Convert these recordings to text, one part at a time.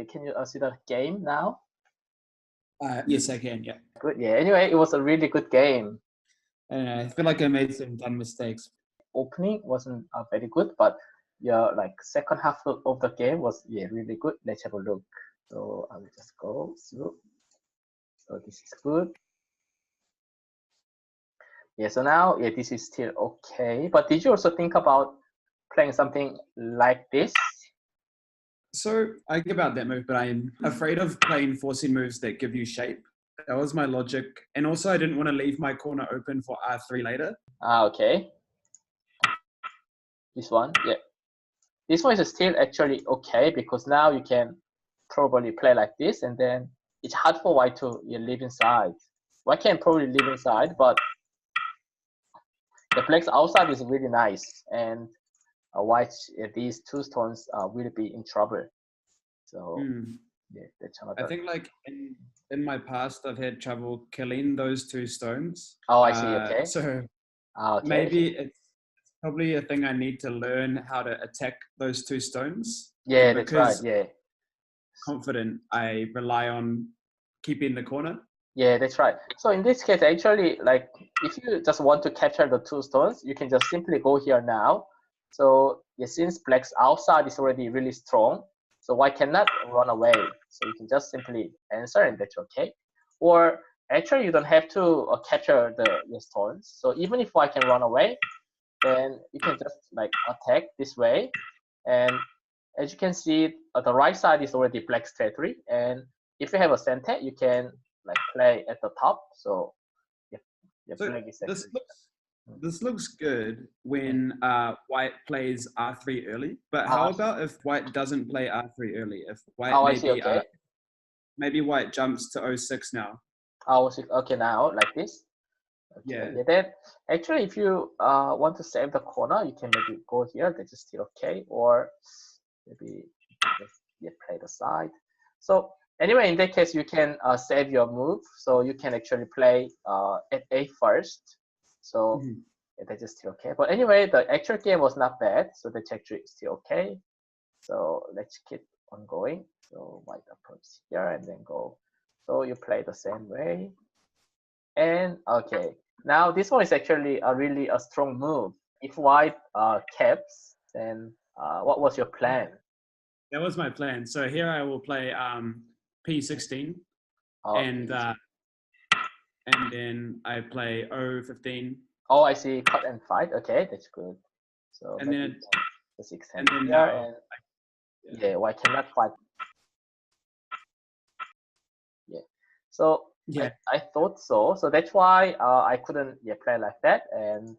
can you see the game now? Yes, I can. Yeah. Good. Yeah. Anyway, it was a really good game. I feel like I made some dumb mistakes. Opening wasn't very good, but yeah, like second half of the game was really good. Let's have a look. So I will just go through. So this is good. Yeah. So now this is still okay. But did you also think about playing something like this? So I think about that move, but I'm afraid of playing forcing moves that give you shape. That was my logic. And also I didn't want to leave my corner open for R3 later. Okay. This one, yeah. This one is still actually okay because now you can probably play like this, and then it's hard for white to live inside. White can probably live inside, but the black's outside is really nice, and white these two stones will be in trouble. So yeah, that's another. I think like in my past, I've had trouble killing those two stones. Oh, I see. Okay. So okay. maybe it's probably a thing I need to learn how to attack those two stones. Yeah, that's right. Yeah. Confident, I rely on keeping the corner. Yeah, that's right. So in this case, actually, like if you just want to capture the two stones, you can just simply go here now. So yeah, since black's outside is already really strong, so white cannot run away. So you can just simply answer, and that's okay. Or actually, you don't have to capture the stones. So even if white can run away, then you can just like attack this way. And as you can see, the right side is already black's territory. And if you have a center, you can like play at the top. So so this looks good when white plays R3 early. But how about if white doesn't play R3 early? If white maybe white jumps to O6 now. Okay, now like this. Okay, yeah. Then actually, if you want to save the corner, you can maybe go here. That is still okay. Or maybe just play the side. So anyway, in that case, you can save your move. So you can actually play at A first. So that is still okay. But anyway, the actual game was not bad. So that's actually still okay. So let's keep on going. So white approach here and then go. So you play the same way. And okay, now this one is actually really a strong move. If white caps, then what was your plan? That was my plan. So here I will play P16, and then I play O15. Oh, I see. Cut and fight. Okay, that's good. So and then the 6 hand here, and white cannot fight. Yeah. So yeah, I thought so. So that's why I couldn't play like that, and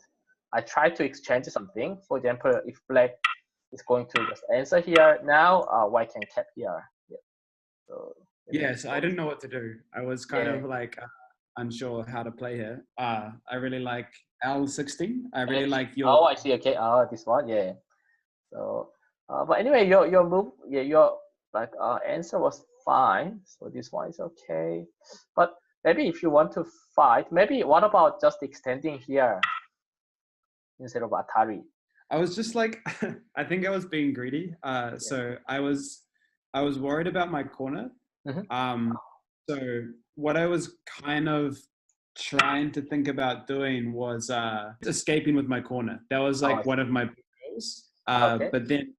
I tried to exchange something. For example, if black is going to just answer here now, white can cap here. Yeah. So so I didn't know what to do. I was kind of like unsure how to play here. I really like L16. I really like your. Oh, I see. Okay. This one. Yeah. So, but anyway, your move, your like answer was fine. So this one is okay. But maybe if you want to fight, maybe what about just extending here instead of Atari? I was just like, I think I was being greedy. So I was worried about my corner. So what I was kind of trying to think about doing was escaping with my corner. That was like one of my goals. But then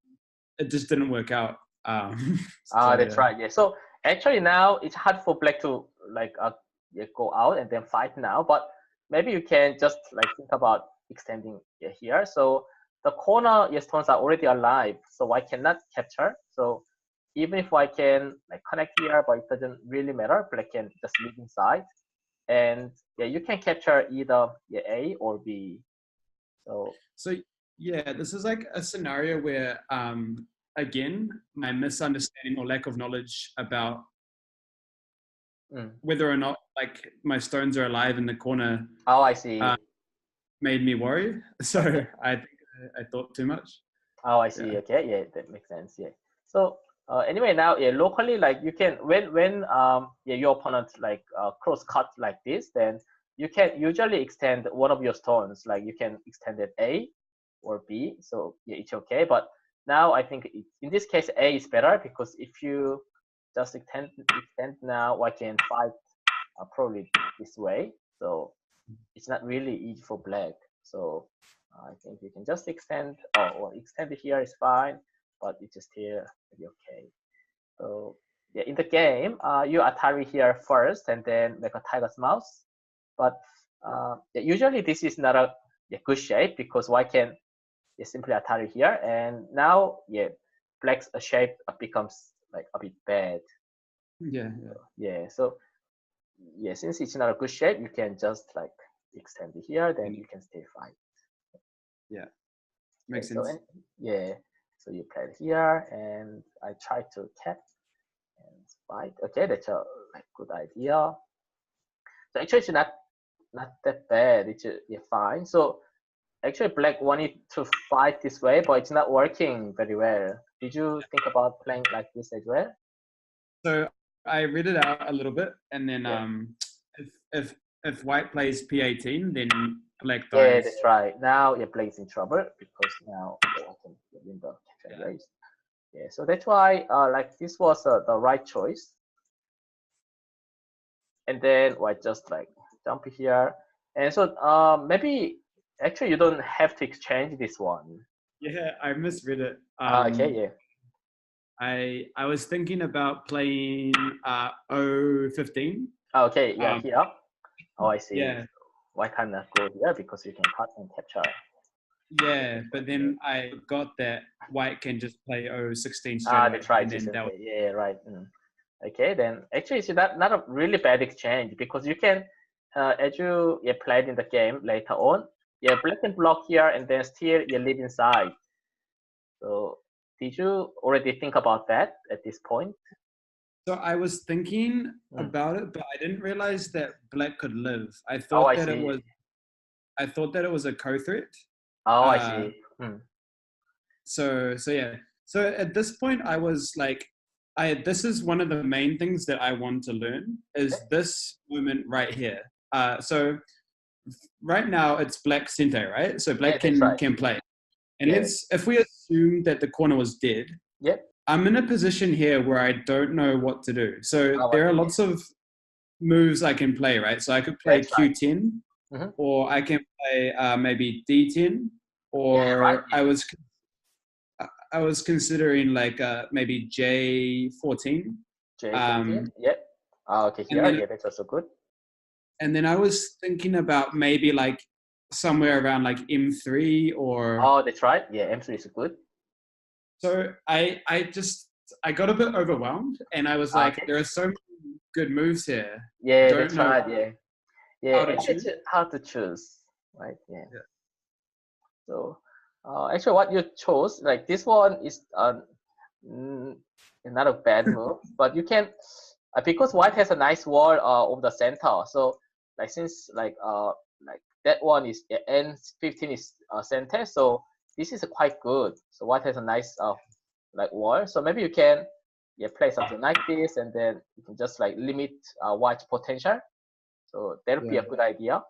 it just didn't work out. That's right. Yeah. So actually now it's hard for black to like go out and then fight now. But maybe you can just like think about extending here. So the corner stones are already alive, so white cannot capture. So even if white can like connect here, but it doesn't really matter. Black can just leave inside, and you can capture either A or B. So yeah, this is like a scenario where again, my misunderstanding or lack of knowledge about whether or not like my stones are alive in the corner. Oh, I see. Made me worry. So I think I thought too much. Oh, I see. Okay, yeah, that makes sense. Yeah. So anyway, now locally, like you can when your opponent like cross cut like this, then you can usually extend one of your stones. Like you can extend it A or B. So it's okay. But now I think in this case A is better, because if you just extend now. White can fight probably this way. So it's not really easy for black. So I think you can just extend, or extend here is fine, but it's just here maybe okay. So yeah, in the game, you Atari here first, and then make a tiger's mouse. But yeah, usually this is not a good shape because white can simply Atari here, and now black's shape becomes like a bit bad. So since it's not a good shape, you can just like extend it here, then you can stay fine. Makes sense. So you play it here, and I try to cap and fight. Okay, that's a good idea. So actually, it's not that bad. It's fine. So actually, black wanted to fight this way, but it's not working very well. Did you think about playing like this as well? So I read it out a little bit, and then if white plays p18, then black dies. Yeah, that's right. Now black's in trouble because now I can win the race. Yeah, so that's why like this was the right choice. And then white just like jump here, and so maybe actually you don't have to exchange this one. Yeah, I misread it. Okay, yeah. I was thinking about playing 015. Okay, yeah, here. Oh, I see. Yeah. Why can't I go here? Because you can cut and capture. Yeah, but then I got that white can just play 016 straight away. That's right. Yeah, right. Okay, then actually it's not a really bad exchange because you can, as you played in the game later on, black can block here and then still you live inside. So did you already think about that at this point? So I was thinking about it, but I didn't realize that black could live. I thought that it was a co-threat. Oh, I see. So yeah. So at this point, I was like, this is one of the main things that I want to learn is this moment right here. So right now it's black center, right? So black can play. And if we assume that the corner was dead, I'm in a position here where I don't know what to do. So there are lots of moves I can play, right? So I could play Q10, or I can play maybe D10, or I was considering like maybe J14. J14, okay, here, that's also good. And then I was thinking about maybe like somewhere around like M3 or... Oh, that's right. Yeah, M3 is good. So I got a bit overwhelmed, and I was like, there are so many good moves here. Yeah, that's right. Yeah, it's hard to choose, right? Yeah. So actually, what you chose, like this one is not a bad move, but you can because white has a nice wall over the center. So like since like that one is N15 is center, so this is quite good. So white has a nice like wall. So maybe you can play something like this, and then you can just like limit white's potential. So that would be a good idea.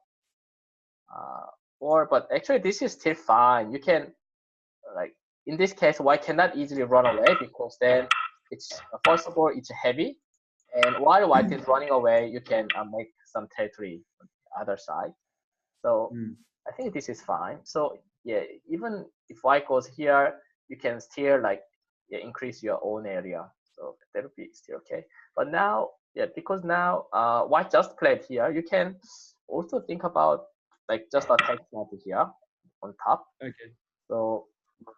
But actually this is still fine. You can like in this case white cannot easily run away because then it's first of all it's heavy, and while white is running away you can make some territory on the other side. So I think this is fine. So yeah, even if white goes here, you can still like increase your own area. So that would be still okay. But now because now white just played here, you can also think about like just attack here on top. Okay. So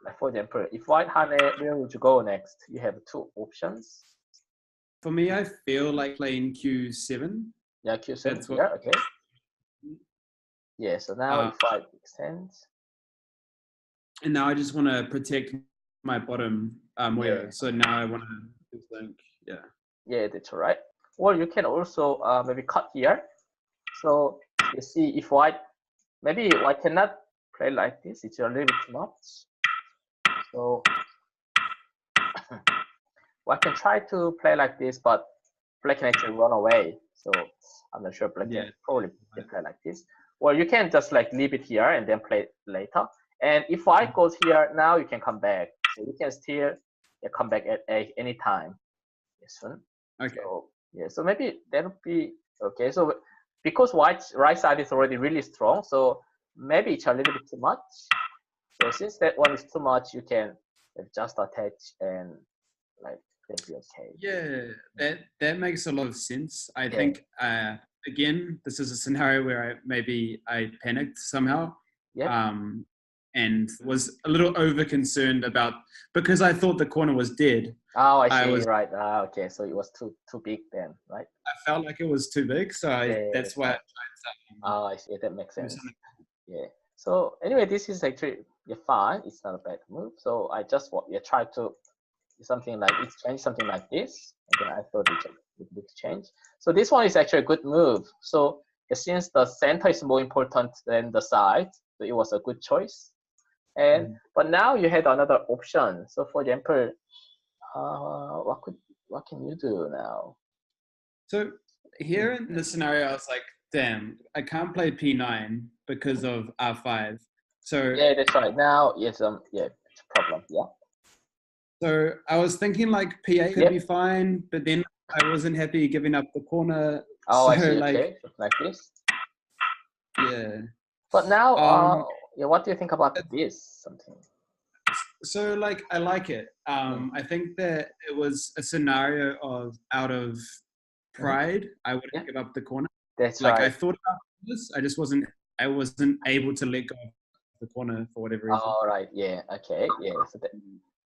like for example, if white Hane, where would you go next? You have two options. For me, I feel like playing Q7. Yeah, Q7 here, okay. Yeah, so now if I extend. And now I just want to protect my bottom wire. So now I want to think, Yeah, that's all right. Or you can also maybe cut here. So you see if white, maybe white cannot play like this. It's a little bit too much. So white can try to play like this, but black can actually run away. So I'm not sure black can probably play like this. Or you can just like leave it here and then play later. And if white goes here, now you can come back. So you can still come back at any time soon. Okay. So yeah, so maybe that would be okay. So because white's right side is already really strong, so maybe it's a little bit too much. So since that one is too much, you can just attach and like it'll be okay. Yeah, that makes a lot of sense. I Yeah. think again, this is a scenario where I panicked somehow. Yeah. And was a little over concerned about, because I thought the corner was dead. Oh, I see. I was Right. Okay. So it was too big then, right? I felt like it was too big, so Yeah, that's that's why I right. tried Oh, I see. That makes do sense. something. Yeah. So anyway, this is actually fine. It's not a bad move. So I just try to do something like exchange something like this, and then I thought it would change. So this one is actually a good move. So since the center is more important than the side, so it was a good choice. And but now you had another option. So for example, what can you do now? So here in this scenario, I was like, damn, I can't play P9 because of R5. So Yeah, that's right. Now it's yeah, it's a problem. Yeah. so I was thinking like P8 could be fine, but then I wasn't happy giving up the corner. Oh, So I see. like, Okay, like this. yeah. But now, Um, yeah, what do you think about this? Something. so like I like it. I think that it was a scenario of out of pride, I wouldn't give up the corner. That's Like right. I thought about this, I wasn't able to let go of the corner for whatever reason. All right. Yeah. Okay. Yeah. So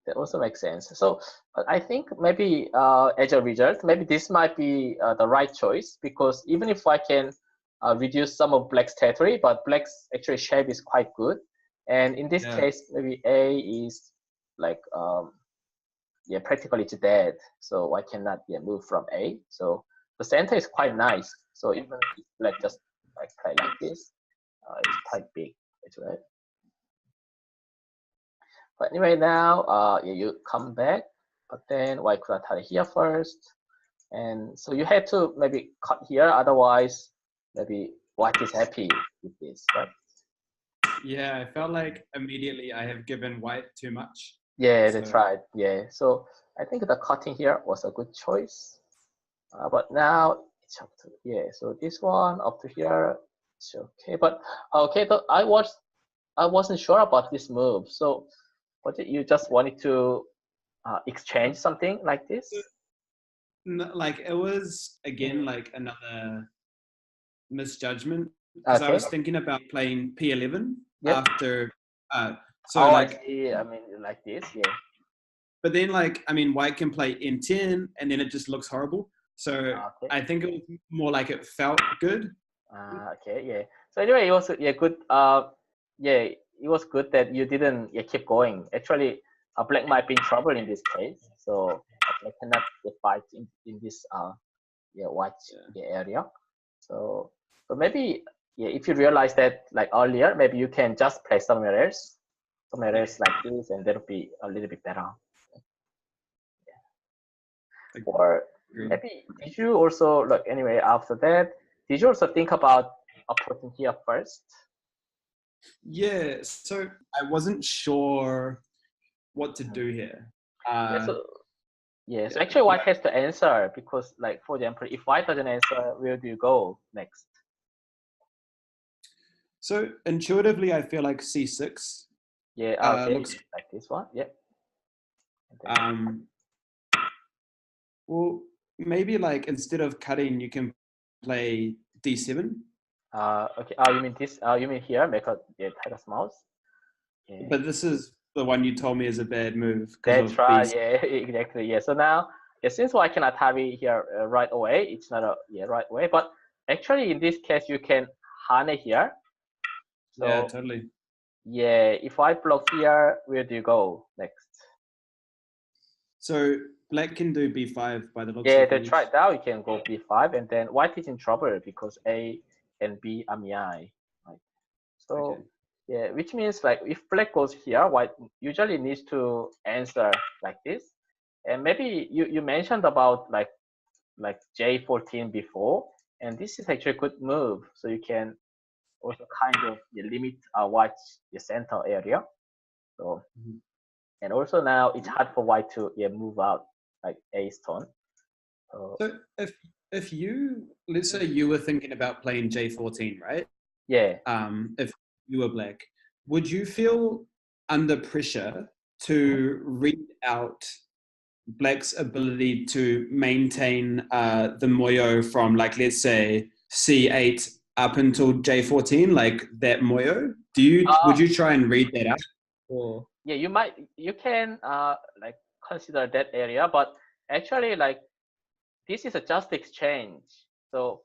that also makes sense. So, but I think maybe as a result, maybe this might be the right choice, because even if I can reduce some of black's territory, but black's actually shape is quite good, and in this case, maybe A is like yeah, practically it's dead, so I cannot move from A. So the center is quite nice. So even if black just like play like this, it's quite big, right? But anyway, now you come back, but then why could I tell here first? And so you had to maybe cut here, otherwise maybe white is happy with this, right? Yeah, I felt like immediately I have given white too much. Yeah, that's right. Yeah, so I think the cutting here was a good choice. But now it's up to, yeah, so this one up to here, it's okay. But okay, I wasn't sure about this move. So what you just wanted to exchange something like this? No, like it was again like another misjudgment, because I was thinking about playing P11 after. So like, I see. I mean, like this, yeah. But then like, I mean, white can play N10 and then it just looks horrible. So I think it was more like it felt good. Okay, yeah. So anyway, it was good. Yeah, it was good that you didn't keep going. Actually, black might be in trouble in this case. So black cannot fight in this white area. So maybe if you realize that like earlier, maybe you can just play somewhere else like this, and that'll be a little bit better. Or maybe did you also like anyway after that? Did you also think about putting here first? Yeah, so I wasn't sure what to do here. Yes, actually white has to answer, because like for example, if white doesn't answer, where do you go next? So intuitively, I feel like C6. Yeah, okay, looks like this one. Yeah. Well, maybe like instead of cutting, you can play D7. Okay. You mean this? You mean here? Make a Tiger's mouse. Yeah. But this is the one you told me is a bad move. That's right. Yeah, exactly. Yeah. So now, since I cannot have it here right away, it's not a right away. But actually, in this case, you can hane here. So, yeah, totally. Yeah, if I block here, where do you go next? So black can do b5 by the looks of things. Yeah, that's right. Now you can go b5, and then white is in trouble because A and B are MI. Right? So yeah, which means like if black goes here, white usually needs to answer like this. And maybe you mentioned about like J14 before, and this is actually a good move. So you can also kind of limit white's center area. So and also now it's hard for white to move out like A stone. So if you, let's say you were thinking about playing J14, right? Yeah. If you were black, would you feel under pressure to read out black's ability to maintain the moyo from, like, let's say C8 up until J14, like that moyo? Would you try and read that out? Or Yeah, you can like consider that area, but actually like this is a just exchange. So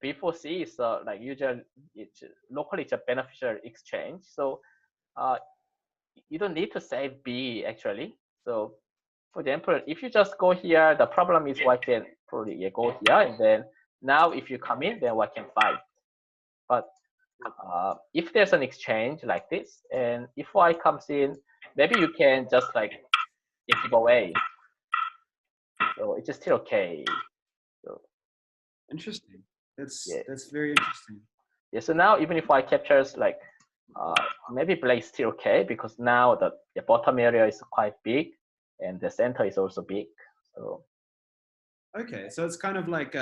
before C is like usually it's locally it's a beneficial exchange. So you don't need to save B actually. So for example, if you just go here, the problem is white can probably go here, and then now if you come in, then white can fight. But if there's an exchange like this, and if white comes in, maybe you can just like give away. So it's still okay. So interesting. That's very interesting. Yeah. So now even if white captures like maybe black is still okay because now the bottom area is quite big and the center is also big. So okay, so it's kind of like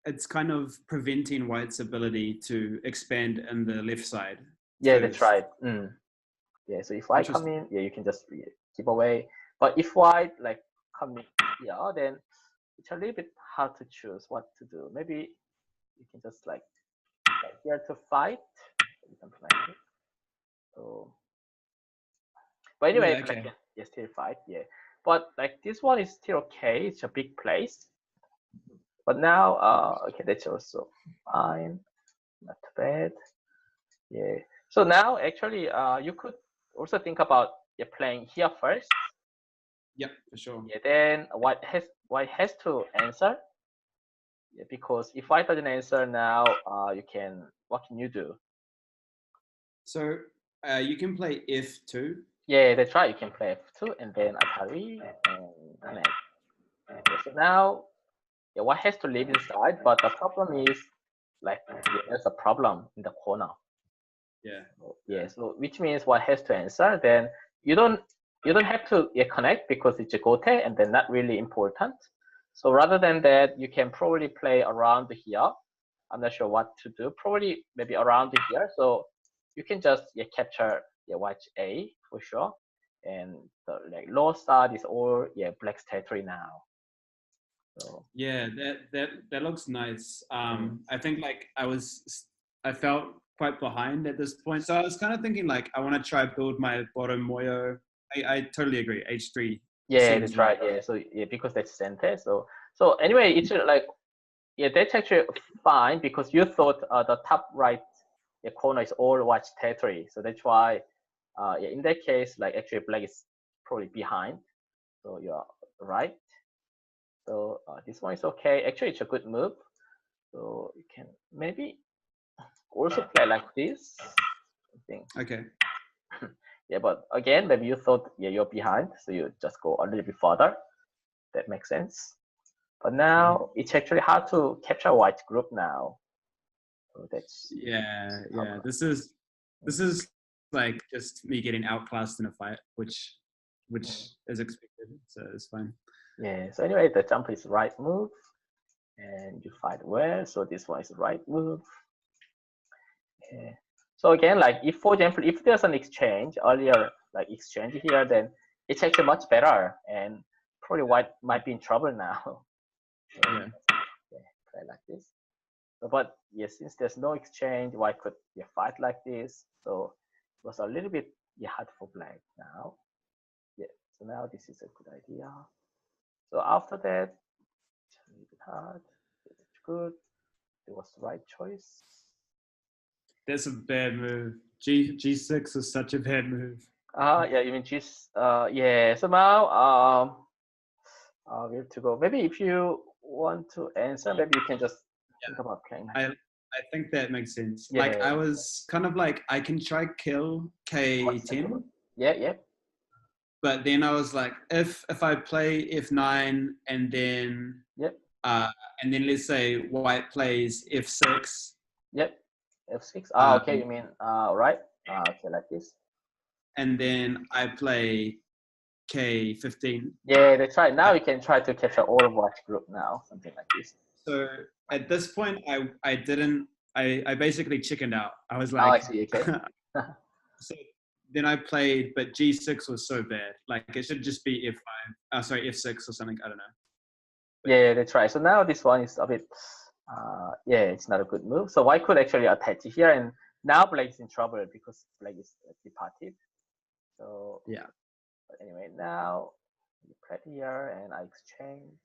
it's kind of preventing white's ability to expand in the left side. Yeah, that's right. Yeah, so if white come in, yeah, you can just keep away. But if white like come in here, then it's a little bit hard to choose what to do. Maybe you can just like here to fight, something like this. So, but anyway, yeah, okay. like, yeah, still fight, yeah. But like this one is still okay. It's a big place. But now, okay, that's also fine. Not bad. Yeah. So now, actually, you could also think about playing here first. Yeah, for sure. Yeah. Then white has to answer. Yeah, because if white doesn't answer now, what can you do? So you can play F2. Yeah, that's right. You can play F2 and then Atari and connect. Okay, so now, yeah, white has to leave inside, but the problem is like there's a problem in the corner. Yeah. Yeah, so which means white has to answer. Then you don't have to connect because it's a gote and they're not really important. So rather than that, you can probably play around here. I'm not sure what to do. Probably maybe around here. So you can just capture white A for sure. And the like lower side is all black's territory now. So yeah, that looks nice. I think like I felt quite behind at this point, so I was kind of thinking like I want to try build my bottom moyo. I totally agree. H3. yeah, that's right. Yeah, so yeah, because that's center. So anyway, it's like that's actually fine because you thought the top right corner is all white territory. So that's why in that case, like actually black is probably behind. So you're right. So this one is okay. Actually, it's a good move. So you can maybe also play like this. I think. Okay. Yeah, but again, maybe you thought you're behind, so you just go a little bit further. That makes sense. But now it's actually hard to capture white group now. So that's yeah. This is like just me getting outclassed in a fight, which is expected. So it's fine. Yeah. So anyway, the jump is right move, and you fight well. So this one is the right move. Yeah. So again, like if, for example, if there's an exchange earlier, like exchange here, then it's actually much better, and probably white might be in trouble now. So, play like this. So, but yes, since there's no exchange, white could fight like this. So it was a little bit hard for black now. Yeah. So now this is a good idea. So after that, it's a little bit hard. It's good. It was the right choice. That's a bad move. G6 is such a bad move. Yeah, you mean G's yeah. So now we have to go. Maybe if you want to answer, maybe you can just think about playing. I think that makes sense. Yeah. Like I was kind of like I can try kill K10. Yeah. But then I was like, if I play F9 and then let's say white plays F6. Yep. F6. Okay. You mean right? Okay, like this. And then I play K15. Yeah, that's right. Now you can try to capture all of watch group now, something like this. So at this point, I didn't. I basically chickened out. I was Oh, I like, see. Okay. so then I played, but G6 was so bad. Like it should just be F5. Sorry, F6 or something. I don't know. But Yeah, that's right. So now this one is a bit, yeah, it's not a good move. So white could actually attach here, and now black is in trouble because black is departed. So yeah. but anyway, now you play here, and I exchange.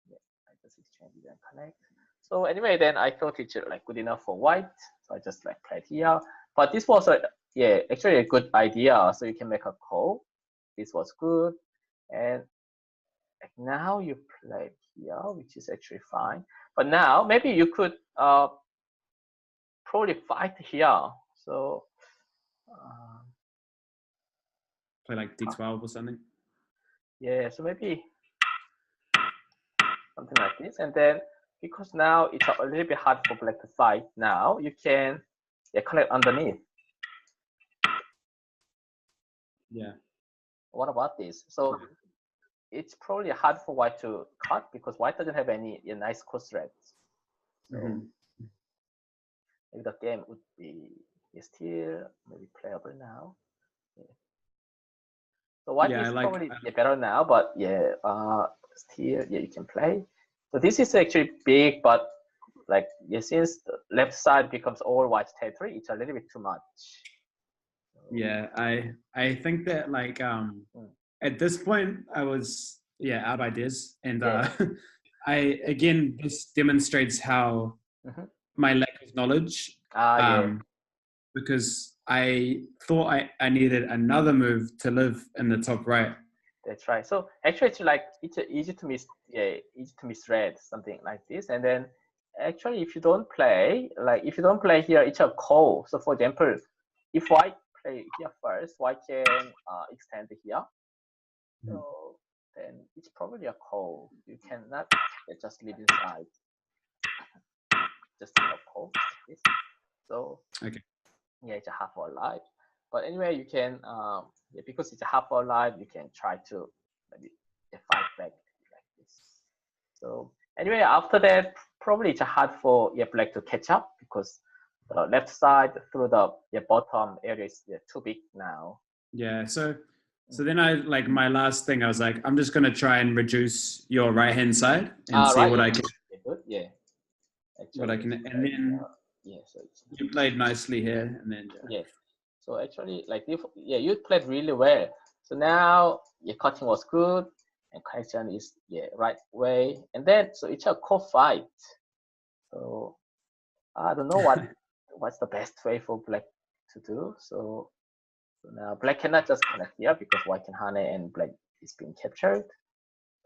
Yeah, I just exchange it and connect. So anyway, then I thought it's like good enough for white, so I just like played here. But this was a yeah, actually a good idea. So you can make a call. This was good, and like now you play here, which is actually fine. But now maybe you could probably fight here. So Play like D12 or something. yeah, so maybe something like this, and then because now it's a little bit hard for black to fight. Now you can connect underneath. Yeah. What about this? So it's probably hard for white to cut because white doesn't have any nice cross threads. So maybe the game would be still maybe playable now. Yeah. So white is probably better now, but yeah, still yeah, you can play. So this is actually big, but like yeah, since the left side becomes all white territory, it's a little bit too much. So, yeah, I think that like at this point I was out of ideas, and I again this demonstrates how my lack of knowledge. Because I thought I needed another move to live in the top right. That's right. So actually, it's like it's easy to misread something like this, and then actually, if you don't play here, it's a call. So for example, if white play here first, white can extend here. So then it's probably a call. You cannot just leave inside. Just a call. So okay. Yeah, it's a half hour live. But anyway, you can because it's a half hour live, you can try to maybe fight back like this. So anyway, after that, probably it's hard for black to catch up because the left side through the bottom area is too big now. Yeah. So then I like my last thing. I was like, I'm just gonna try and reduce your right hand side and see what I can. Good. Yeah. Actually, what I can, and then so you played nicely here, and then yeah. So actually, like you played really well. So now your cutting was good, and connection is right way, and then so it's a co-fight. So I don't know what's the best way for black to do. So now black cannot just connect here because white can honey and black is being captured.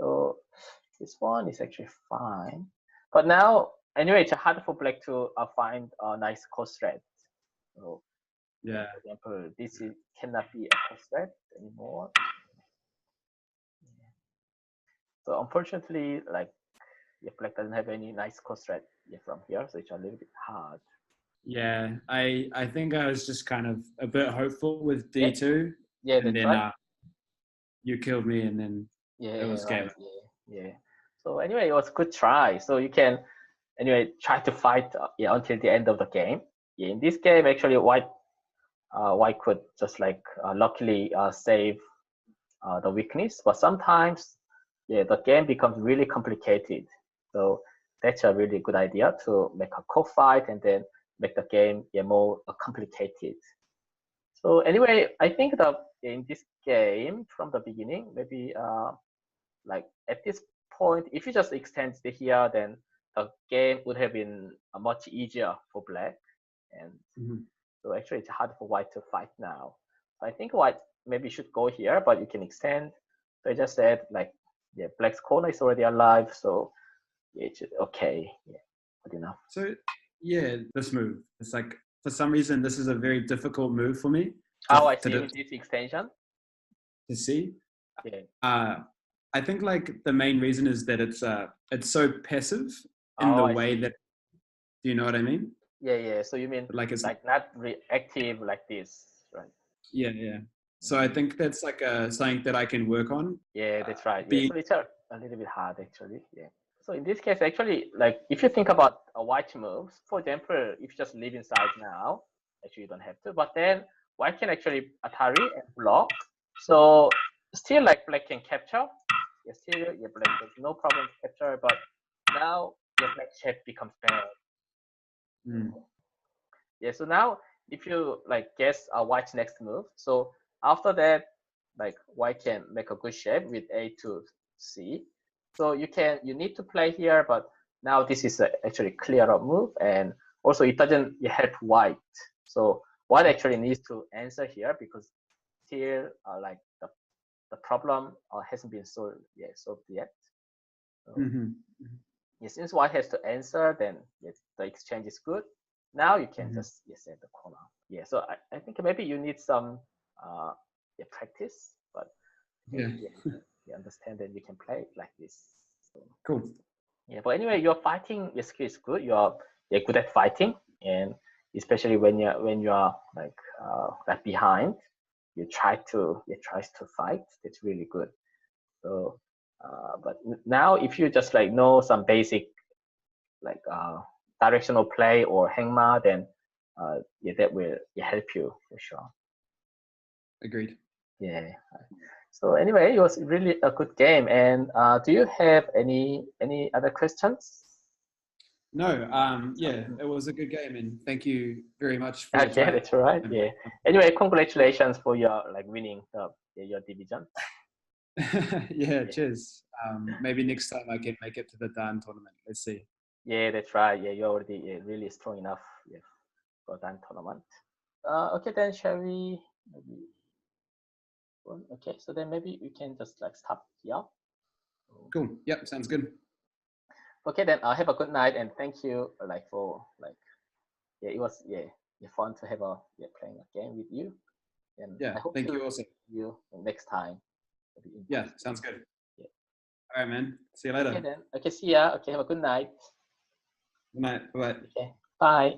So this one is actually fine, but now anyway, it's hard for black to find a nice cross thread. So yeah. For example, this cannot be a cross thread anymore. So unfortunately, like black doesn't have any nice cross thread from here, so it's a little bit hard. Yeah, I think I was just kind of a bit hopeful with D2. Yeah, and then right. You killed me, and then it was game. Yeah. So anyway, it was a good try. So you can anyway try to fight until the end of the game. Yeah, in this game, actually, white could just like luckily save the weakness, but sometimes the game becomes really complicated. So that's a really good idea to make a co-fight and then make the game more complicated. So anyway, I think that in this game from the beginning, maybe like at this point, if you just extend it here, then the game would have been much easier for black. And so actually it's hard for white to fight now. So I think white maybe should go here, but you can extend. So I just said like, black's corner is already alive. So it's okay. Yeah, good enough. So this move, it's like, for some reason, this is a very difficult move for me. I see with this extension. To see. Yeah. I think like the main reason is that it's so passive in the way that, do you know what I mean? Yeah. So you mean like it's like not reactive like this, right? Yeah. So I think that's like something that I can work on. Yeah, that's right. Yeah, so it's a little bit hard actually. Yeah. So in this case, actually, like if you think about a white moves, for example, if you just leave inside now, actually you don't have to. But then white can actually Atari and block. So still like black can capture. Yeah, still yeah, black there's no problem to capture, but now your black shape becomes bad. Yeah, so now if you like guess a white's next move, so after that, like white can make a good shape with A to C. So you need to play here, but now this is actually clearer move, and also it doesn't help white. So white actually needs to answer here because still like the problem hasn't been solved yet. So, yeah, since white has to answer, then yes, the exchange is good. Now you can just set the corner. Yeah, so I think maybe you need some practice, but you understand that you can play it like this. So, cool. Yeah, but anyway, your fighting your skill is good. You're good at fighting, and especially when you're like behind, you try to fight. That's really good. So, but now if you just like know some basic like directional play or hangma, then yeah, that will help you for sure. Agreed. Yeah. So anyway, it was really a good game. And do you have any other questions? No. Yeah, it was a good game, and thank you very much for your Okay, time. that's right. Yeah. Anyway, congratulations for your like winning your division. Yeah, cheers. Maybe next time I can make it to the Dan tournament. Let's see. Yeah, that's right. Yeah, you're already really strong enough for Dan tournament. Okay, then shall we maybe? Okay, so then maybe we can just like stop here. Cool. Yep, sounds good. Okay, then have a good night and thank you like for like it was fun to have playing a game with you. And yeah, I hope thank you also. See you next time. Yeah, sounds good. Yeah. All right, man. See you later. Okay then. Okay, see ya. Okay, have a good night. Good night. Bye. Okay, bye.